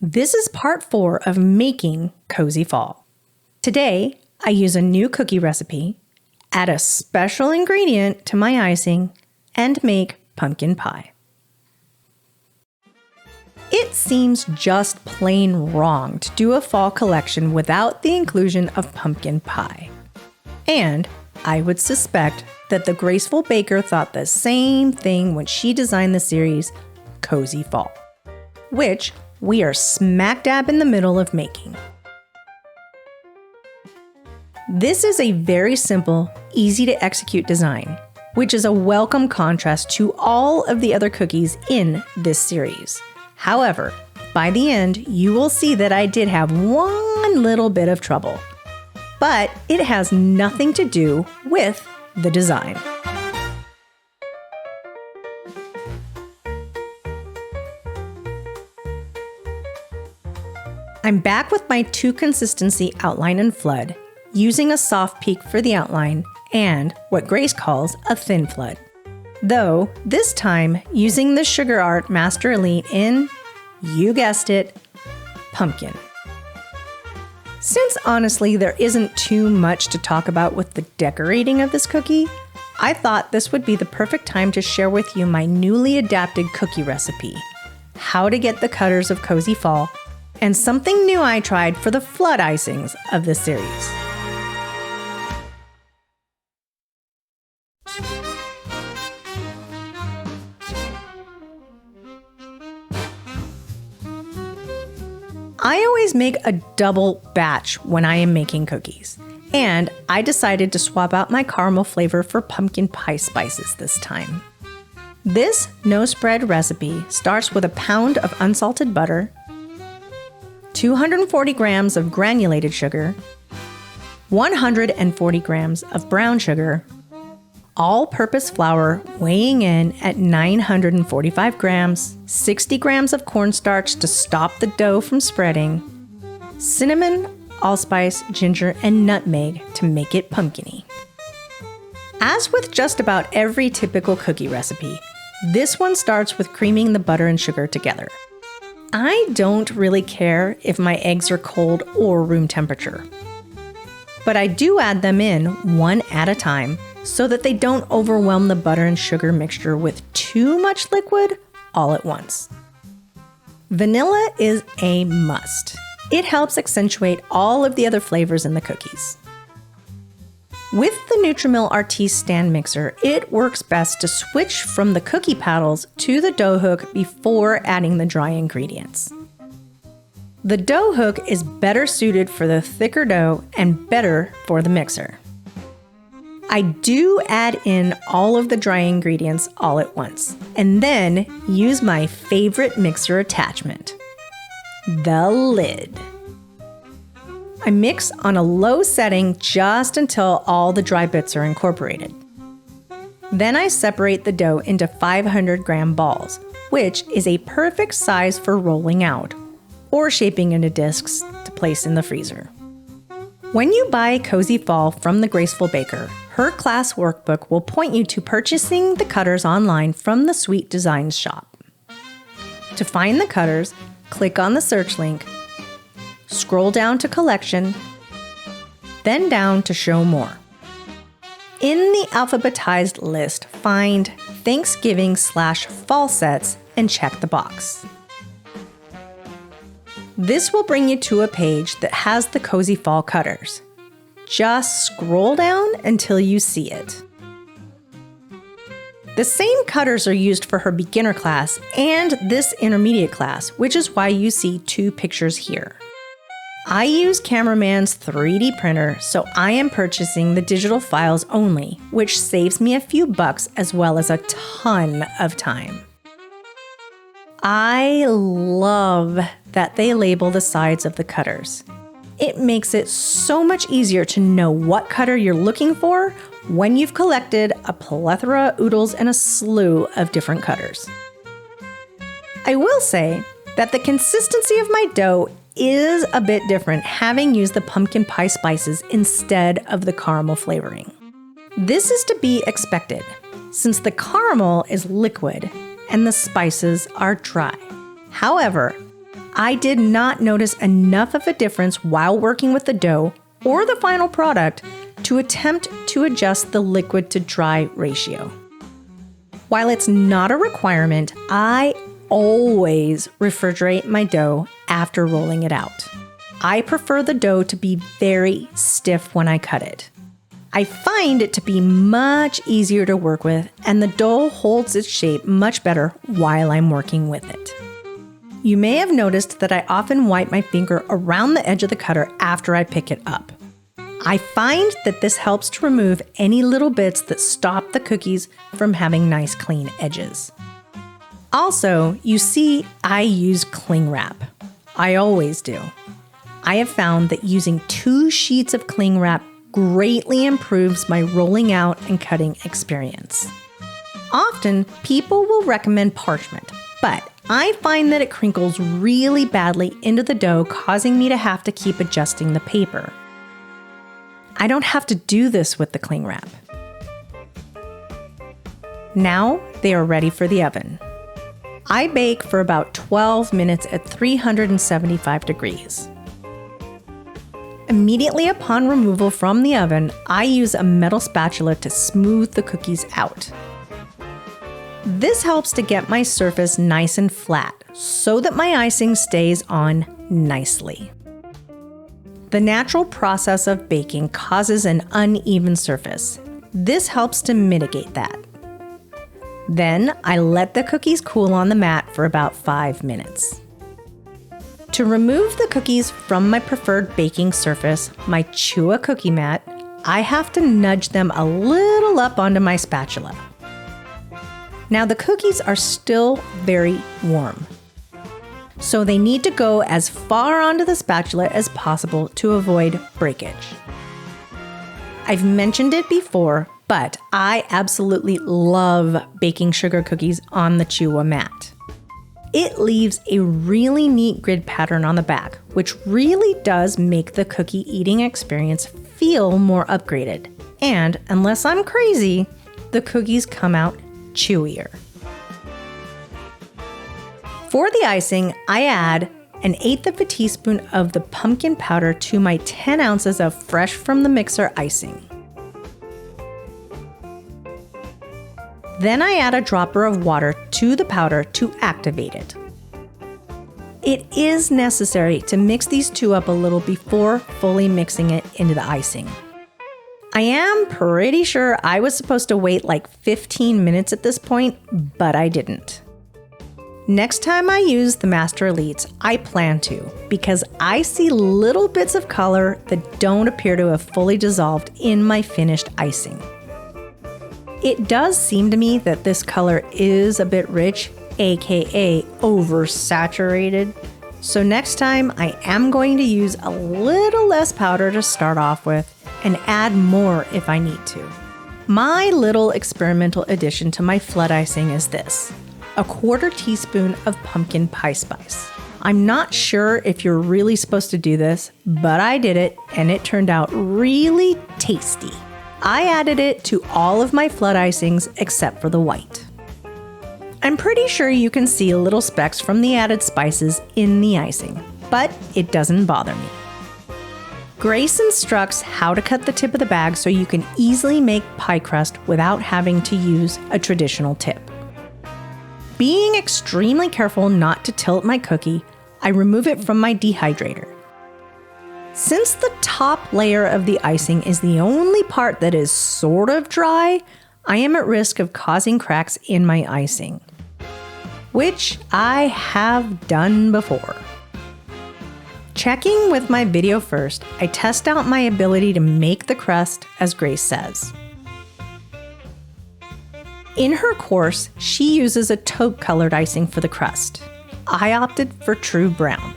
This is part 4 of Making Cozy Fall. Today, I use a new cookie recipe, add a special ingredient to my icing, and make pumpkin pie. It seems just plain wrong to do a fall collection without the inclusion of pumpkin pie. And I would suspect that the Graceful Baker thought the same thing when she designed the series Cozy Fall, which we are smack dab in the middle of making. This is a very simple, easy to execute design, which is a welcome contrast to all of the other cookies in this series. However, by the end, you will see that I did have one little bit of trouble, but it has nothing to do with the design. I'm back with my 2 consistency outline and flood, using a soft peak for the outline and what Grace calls a thin flood. Though, this time using the Sugar Art Master Elite in, you guessed it, pumpkin. Since honestly there isn't too much to talk about with the decorating of this cookie, I thought this would be the perfect time to share with you my newly adapted cookie recipe, how to get the cutters of Cozy Fall, and something new I tried for the flood icings of this series. I always make a double batch when I am making cookies, and I decided to swap out my caramel flavor for pumpkin pie spices this time. This no-spread recipe starts with a pound of unsalted butter, 240 grams of granulated sugar, 140 grams of brown sugar, all-purpose flour weighing in at 945 grams, 60 grams of cornstarch to stop the dough from spreading, cinnamon, allspice, ginger, and nutmeg to make it pumpkin-y. As with just about every typical cookie recipe, this one starts with creaming the butter and sugar together. I don't really care if my eggs are cold or room temperature, but I do add them in one at a time so that they don't overwhelm the butter and sugar mixture with too much liquid all at once. Vanilla is a must. It helps accentuate all of the other flavors in the cookies. With the Nutrimil Artiste stand mixer, it works best to switch from the cookie paddles to the dough hook before adding the dry ingredients. The dough hook is better suited for the thicker dough and better for the mixer. I do add in all of the dry ingredients all at once, and then use my favorite mixer attachment, the lid. I mix on a low setting just until all the dry bits are incorporated. Then I separate the dough into 500-gram balls, which is a perfect size for rolling out, or shaping into discs to place in the freezer. When you buy Cozy Fall from the Graceful Baker, her class workbook will point you to purchasing the cutters online from the Sweet Designs shop. To find the cutters, click on the search link, scroll down to Collection, then down to Show More. In the alphabetized list, find Thanksgiving/Fall Sets and check the box. This will bring you to a page that has the Cozy Fall cutters. Just scroll down until you see it. The same cutters are used for her beginner class and this intermediate class, which is why you see 2 pictures here. I use Cameraman's 3D printer, so I am purchasing the digital files only, which saves me a few bucks as well as a ton of time. I love that they label the sides of the cutters. It makes it so much easier to know what cutter you're looking for when you've collected a plethora of oodles and a slew of different cutters. I will say that the consistency of my dough is a bit different having used the pumpkin pie spices instead of the caramel flavoring. This is to be expected, since the caramel is liquid and the spices are dry. However, I did not notice enough of a difference while working with the dough or the final product to attempt to adjust the liquid to dry ratio. While it's not a requirement, I always refrigerate my dough after rolling it out. I prefer the dough to be very stiff when I cut it. I find it to be much easier to work with, and the dough holds its shape much better while I'm working with it. You may have noticed that I often wipe my finger around the edge of the cutter after I pick it up. I find that this helps to remove any little bits that stop the cookies from having nice clean edges. Also, you see I use cling wrap. I always do. I have found that using 2 sheets of cling wrap greatly improves my rolling out and cutting experience. Often, people will recommend parchment, but I find that it crinkles really badly into the dough, causing me to have to keep adjusting the paper. I don't have to do this with the cling wrap. Now they are ready for the oven. I bake for about 12 minutes at 375 degrees. Immediately upon removal from the oven, I use a metal spatula to smooth the cookies out. This helps to get my surface nice and flat so that my icing stays on nicely. The natural process of baking causes an uneven surface. This helps to mitigate that. Then I let the cookies cool on the mat for about 5 minutes. To remove the cookies from my preferred baking surface, my Chua cookie mat, I have to nudge them a little up onto my spatula. Now the cookies are still very warm, so they need to go as far onto the spatula as possible to avoid breakage. I've mentioned it before, but I absolutely love baking sugar cookies on the Chua mat. It leaves a really neat grid pattern on the back, which really does make the cookie eating experience feel more upgraded. And unless I'm crazy, the cookies come out chewier. For the icing, I add 1/8 of a teaspoon of the pumpkin powder to my 10 ounces of fresh from the mixer icing. Then I add a dropper of water to the powder to activate it. It is necessary to mix these two up a little before fully mixing it into the icing. I am pretty sure I was supposed to wait like 15 minutes at this point, but I didn't. Next time I use the Master Elites, I plan to, because I see little bits of color that don't appear to have fully dissolved in my finished icing. It does seem to me that this color is a bit rich, aka oversaturated. So next time I am going to use a little less powder to start off with and add more if I need to. My little experimental addition to my flood icing is this: 1/4 teaspoon of pumpkin pie spice. I'm not sure if you're really supposed to do this, but I did it and it turned out really tasty. I added it to all of my flood icings except for the white. I'm pretty sure you can see little specks from the added spices in the icing, but it doesn't bother me. Grace instructs how to cut the tip of the bag so you can easily make pie crust without having to use a traditional tip. Being extremely careful not to tilt my cookie, I remove it from my dehydrator. Since the top layer of the icing is the only part that is sort of dry, I am at risk of causing cracks in my icing, which I have done before. Checking with my video first, I test out my ability to make the crust as Grace says. In her course, she uses a taupe colored icing for the crust. I opted for true brown.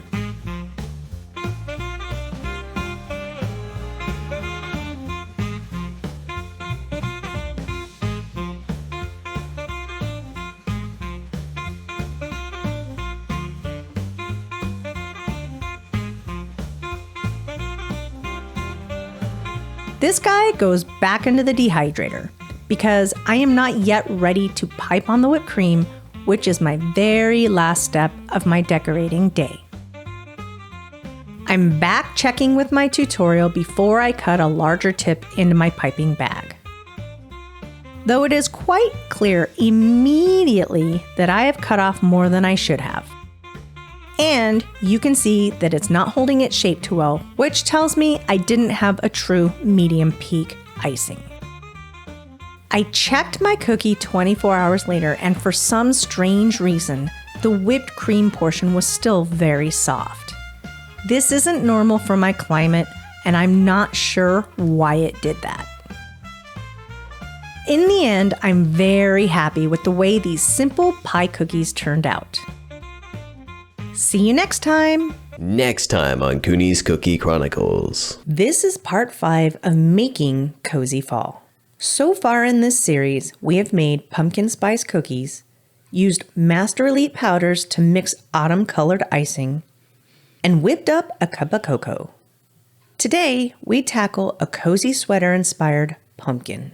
This guy goes back into the dehydrator because I am not yet ready to pipe on the whipped cream, which is my very last step of my decorating day. I'm back checking with my tutorial before I cut a larger tip into my piping bag. Though it is quite clear immediately that I have cut off more than I should have. And you can see that it's not holding its shape too well, which tells me I didn't have a true medium peak icing. I checked my cookie 24 hours later, and for some strange reason, the whipped cream portion was still very soft. This isn't normal for my climate, and I'm not sure why it did that. In the end, I'm very happy with the way these simple pie cookies turned out. See you next time! Next time on Kuny's Cookie Chronicles. This is part 5 of Making Cozy Fall. So far in this series, we have made pumpkin spice cookies, used Master Elite powders to mix autumn-colored icing, and whipped up a cup of cocoa. Today, we tackle a cozy sweater-inspired pumpkin.